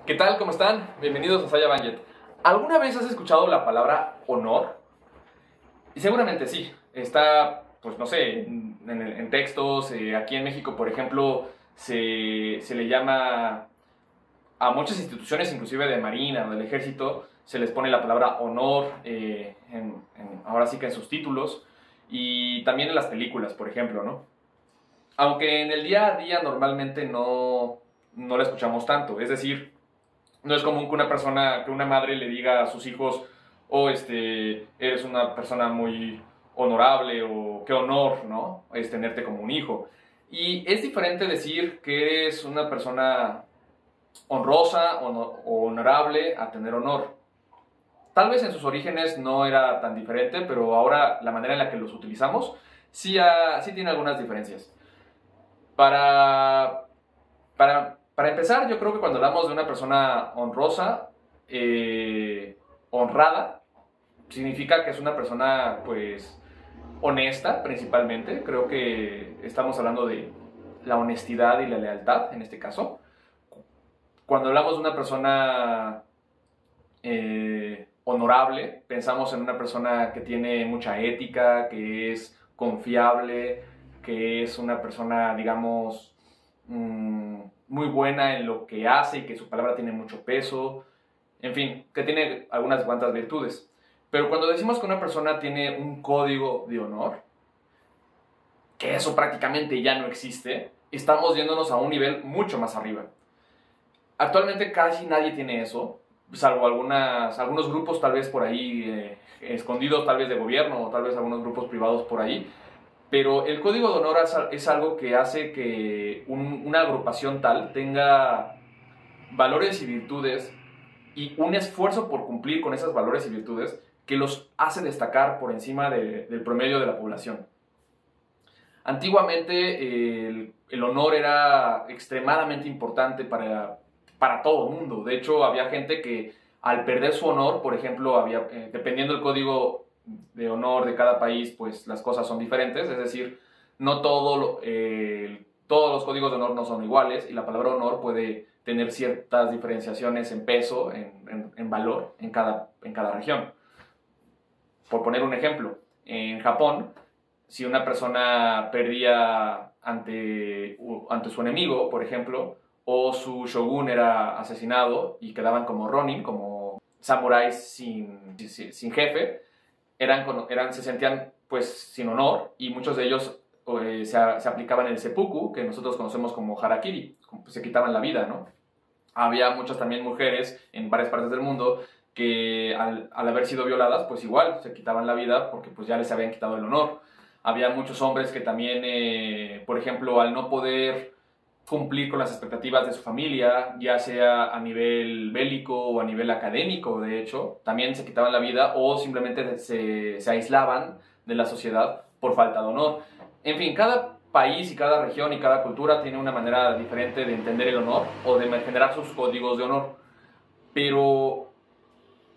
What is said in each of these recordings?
¿Qué tal? ¿Cómo están? Bienvenidos a Saya Banget. ¿Alguna vez has escuchado la palabra honor? Y seguramente sí. Está, pues no sé, en textos. Aquí en México, por ejemplo, se le llama a muchas instituciones, inclusive de Marina o del Ejército, se les pone la palabra honor, ahora sí que en sus títulos. Y también en las películas, por ejemplo, ¿no? Aunque en el día a día normalmente no la escuchamos tanto. Es decir, no es común que una madre le diga a sus hijos, oh, eres una persona muy honorable o qué honor, ¿no? Es tenerte como un hijo. Y es diferente decir que eres una persona honrosa o honorable a tener honor. Tal vez en sus orígenes no era tan diferente, pero ahora la manera en la que los utilizamos sí tiene algunas diferencias. Para, para empezar, yo creo que cuando hablamos de una persona honrosa, honrada, significa que es una persona, pues, honesta, principalmente. Creo que estamos hablando de la honestidad y la lealtad, en este caso. Cuando hablamos de una persona honorable, pensamos en una persona que tiene mucha ética, que es confiable, que es una persona, digamos, muy buena en lo que hace y que su palabra tiene mucho peso, en fin, que tiene algunas cuantas virtudes. Pero cuando decimos que una persona tiene un código de honor, que eso prácticamente ya no existe, estamos yéndonos a un nivel mucho más arriba. Actualmente casi nadie tiene eso, salvo algunos grupos tal vez por ahí escondidos, tal vez de gobierno o tal vez algunos grupos privados por ahí. Pero el código de honor es algo que hace que una agrupación tal tenga valores y virtudes y un esfuerzo por cumplir con esos valores y virtudes que los hace destacar por encima del promedio de la población. Antiguamente el honor era extremadamente importante para todo el mundo. De hecho, había gente que al perder su honor, por ejemplo, dependiendo del código de honor de cada país, pues las cosas son diferentes. Es decir, no todos los códigos de honor no son iguales y la palabra honor puede tener ciertas diferenciaciones en peso, en valor, en cada región. Por poner un ejemplo, en Japón, si una persona perdía ante su enemigo, por ejemplo, o su shogun era asesinado y quedaban como ronin, como samuráis sin jefe, se sentían pues sin honor y muchos de ellos se aplicaban el seppuku, que nosotros conocemos como harakiri, se quitaban la vida, ¿no? Había muchas también mujeres en varias partes del mundo que al haber sido violadas, pues igual se quitaban la vida porque pues ya les habían quitado el honor. Había muchos hombres que también, por ejemplo, al no poder cumplir con las expectativas de su familia, ya sea a nivel bélico o a nivel académico, de hecho, también se quitaban la vida o simplemente se aislaban de la sociedad por falta de honor. En fin, cada país y cada región y cada cultura tiene una manera diferente de entender el honor o de generar sus códigos de honor. Pero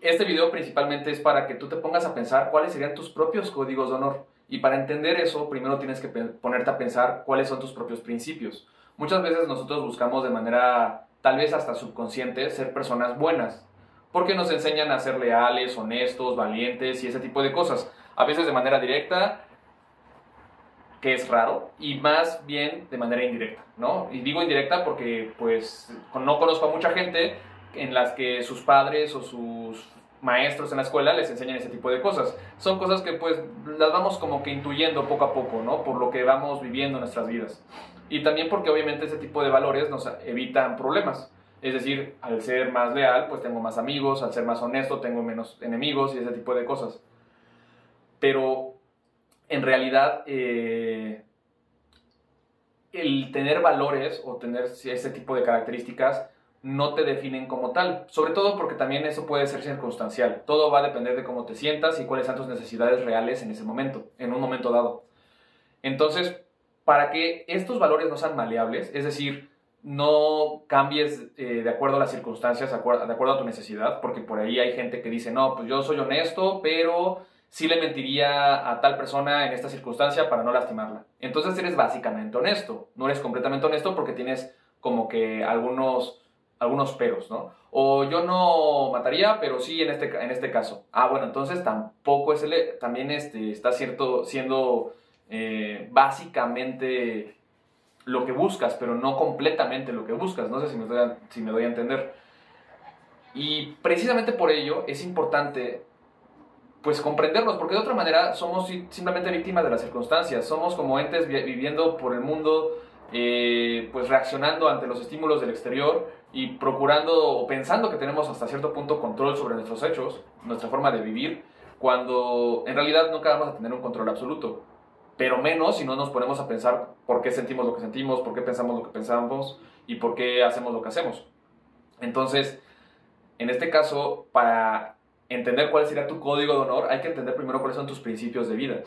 este video principalmente es para que tú te pongas a pensar cuáles serían tus propios códigos de honor. Y para entender eso, primero tienes que ponerte a pensar cuáles son tus propios principios. Muchas veces nosotros buscamos de manera, tal vez hasta subconsciente, ser personas buenas, porque nos enseñan a ser leales, honestos, valientes y ese tipo de cosas. A veces de manera directa, que es raro, y más bien de manera indirecta, ¿no? Y digo indirecta porque, pues, no conozco a mucha gente en las que sus padres o sus maestros en la escuela les enseñan ese tipo de cosas. Son cosas que, pues, las vamos como que intuyendo poco a poco, ¿no? Por lo que vamos viviendo en nuestras vidas. Y también porque, obviamente, ese tipo de valores nos evitan problemas. Es decir, al ser más leal, pues tengo más amigos, al ser más honesto, tengo menos enemigos y ese tipo de cosas. Pero en realidad el tener valores o tener ese tipo de características no te definen como tal, sobre todo porque también eso puede ser circunstancial. Todo va a depender de cómo te sientas y cuáles son tus necesidades reales en ese momento, en un momento dado. Entonces, para que estos valores no sean maleables, es decir, no cambies de acuerdo a las circunstancias, de acuerdo a tu necesidad, porque por ahí hay gente que dice, no, pues yo soy honesto, pero sí le mentiría a tal persona en esta circunstancia para no lastimarla. Entonces eres básicamente honesto. No eres completamente honesto porque tienes como que algunos algunos peros, ¿no? O yo no mataría, pero sí en este caso. Ah, bueno, entonces tampoco también está siendo básicamente lo que buscas, pero no completamente lo que buscas. No sé si me doy a entender. Y precisamente por ello es importante pues comprenderlos, porque de otra manera somos simplemente víctimas de las circunstancias, somos como entes viviendo por el mundo, pues reaccionando ante los estímulos del exterior y procurando o pensando que tenemos hasta cierto punto control sobre nuestros hechos, nuestra forma de vivir, cuando en realidad nunca vamos a tener un control absoluto, pero menos si no nos ponemos a pensar por qué sentimos lo que sentimos, por qué pensamos lo que pensamos y por qué hacemos lo que hacemos. Entonces, en este caso, para entender cuál sería tu código de honor, hay que entender primero cuáles son tus principios de vida.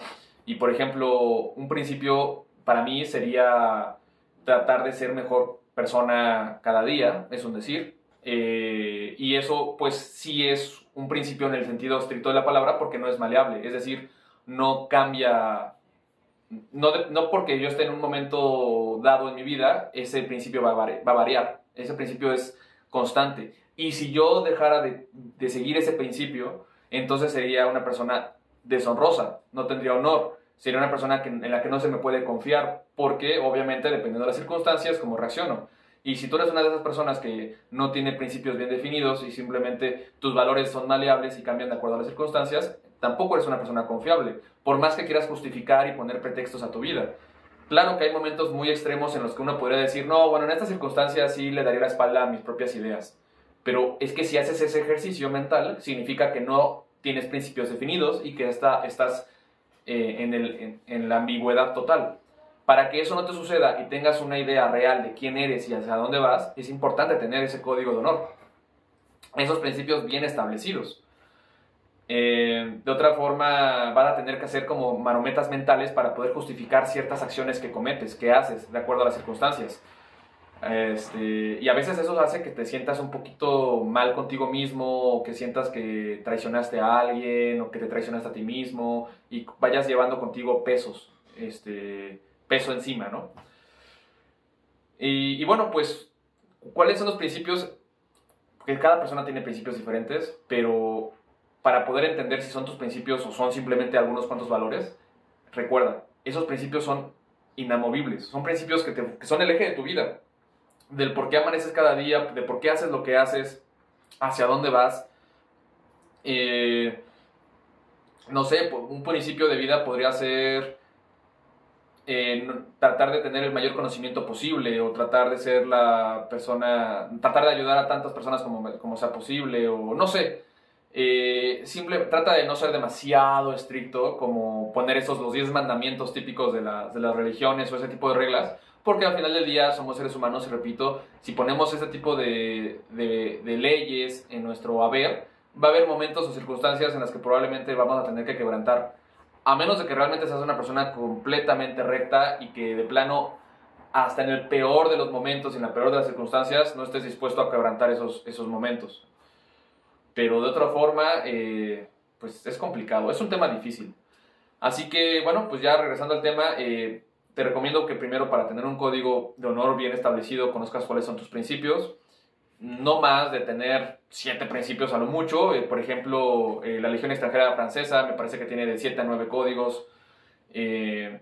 Y, por ejemplo, un principio para mí sería tratar de ser mejor persona cada día, es un decir. Y eso, pues, sí es un principio en el sentido estricto de la palabra porque no es maleable. Es decir, no cambia. No porque yo esté en un momento dado en mi vida, ese principio va a variar. Ese principio es constante. Y si yo dejara de seguir ese principio, entonces sería una persona deshonrosa, no tendría honor. Sería una persona en la que no se me puede confiar, porque obviamente dependiendo de las circunstancias, cómo reacciono. Y si tú eres una de esas personas que no tiene principios bien definidos y simplemente tus valores son maleables y cambian de acuerdo a las circunstancias, tampoco eres una persona confiable, por más que quieras justificar y poner pretextos a tu vida. Claro que hay momentos muy extremos en los que uno podría decir, no, bueno, en estas circunstancias sí le daría la espalda a mis propias ideas. Pero es que si haces ese ejercicio mental, significa que no tienes principios definidos y que estás en la ambigüedad total. Para que eso no te suceda y tengas una idea real de quién eres y hacia dónde vas, es importante tener ese código de honor. Esos principios bien establecidos. De otra forma, van a tener que hacer como marometas mentales para poder justificar ciertas acciones que cometes, que haces, de acuerdo a las circunstancias. Y a veces eso hace que te sientas un poquito mal contigo mismo, o que sientas que traicionaste a alguien, o que te traicionaste a ti mismo, y vayas llevando contigo peso encima, ¿no? Y bueno, pues, ¿cuáles son los principios? Porque cada persona tiene principios diferentes, pero para poder entender si son tus principios o son simplemente algunos cuantos valores, recuerda, esos principios son inamovibles, son principios que son el eje de tu vida, del por qué amaneces cada día, de por qué haces lo que haces, hacia dónde vas. No sé, un principio de vida podría ser tratar de tener el mayor conocimiento posible, o tratar de ser tratar de ayudar a tantas personas como sea posible, o no sé. Trata de no ser demasiado estricto, como poner los 10 mandamientos típicos de las religiones o ese tipo de reglas, porque al final del día somos seres humanos y repito, si ponemos ese tipo de leyes en nuestro haber, va a haber momentos o circunstancias en las que probablemente vamos a tener que quebrantar, a menos de que realmente seas una persona completamente recta y que de plano, hasta en el peor de los momentos y en la peor de las circunstancias, no estés dispuesto a quebrantar esos momentos. Pero de otra forma, pues es complicado, es un tema difícil. Así que, bueno, pues ya regresando al tema, te recomiendo que primero, para tener un código de honor bien establecido, conozcas cuáles son tus principios. No más de tener 7 principios a lo mucho. Por ejemplo, la Legión Extranjera Francesa me parece que tiene de 7 a 9 códigos de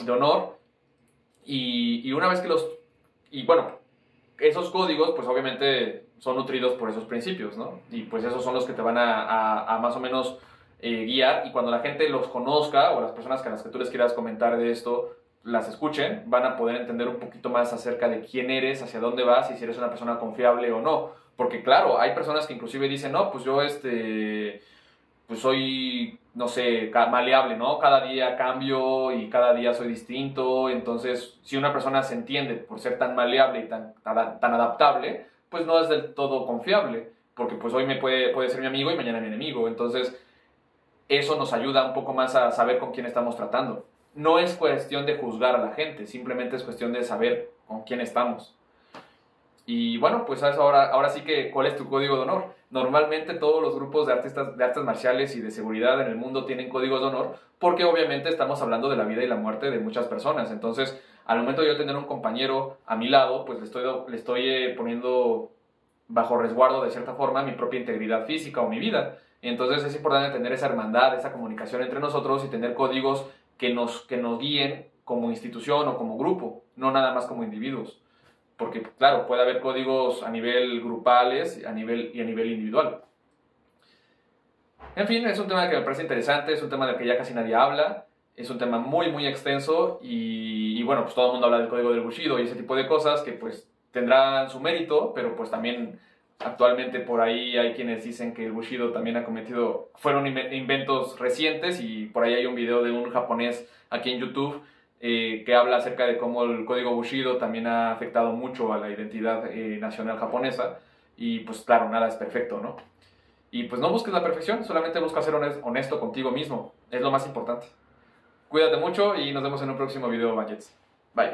honor. Y una vez que y bueno, esos códigos pues obviamente son nutridos por esos principios, ¿no? Y pues esos son los que te van a más o menos guiar, y cuando la gente los conozca, o las personas a las que tú les quieras comentar de esto, las escuchen, van a poder entender un poquito más acerca de quién eres, hacia dónde vas y si eres una persona confiable o no. Porque claro, hay personas que inclusive dicen, no, pues yo pues soy, no sé, maleable, ¿no? Cada día cambio y cada día soy distinto. Entonces, si una persona se entiende por ser tan maleable y tan adaptable, pues no es del todo confiable, porque pues hoy puede ser mi amigo y mañana mi enemigo. Entonces, eso nos ayuda un poco más a saber con quién estamos tratando. No es cuestión de juzgar a la gente, simplemente es cuestión de saber con quién estamos. Y bueno, pues ahora sí que, ¿cuál es tu código de honor? Normalmente todos los grupos de artes marciales y de seguridad en el mundo tienen códigos de honor, porque obviamente estamos hablando de la vida y la muerte de muchas personas. Entonces, al momento de yo tener un compañero a mi lado, pues le estoy poniendo bajo resguardo de cierta forma mi propia integridad física o mi vida. Entonces es importante tener esa hermandad, esa comunicación entre nosotros y tener códigos que nos guíen como institución o como grupo, no nada más como individuos. Porque, claro, puede haber códigos a nivel grupales y a nivel individual. En fin, es un tema que me parece interesante, es un tema del que ya casi nadie habla, es un tema muy, muy extenso y bueno, pues todo el mundo habla del código del Bushido y ese tipo de cosas que pues tendrán su mérito, pero pues también actualmente por ahí hay quienes dicen que el Bushido también fueron inventos recientes y por ahí hay un video de un japonés aquí en YouTube que habla acerca de cómo el código Bushido también ha afectado mucho a la identidad nacional japonesa y pues claro, nada es perfecto, ¿no? Y pues no busques la perfección, solamente busca ser honesto contigo mismo, es lo más importante. Cuídate mucho y nos vemos en un próximo video, Magets. Bye.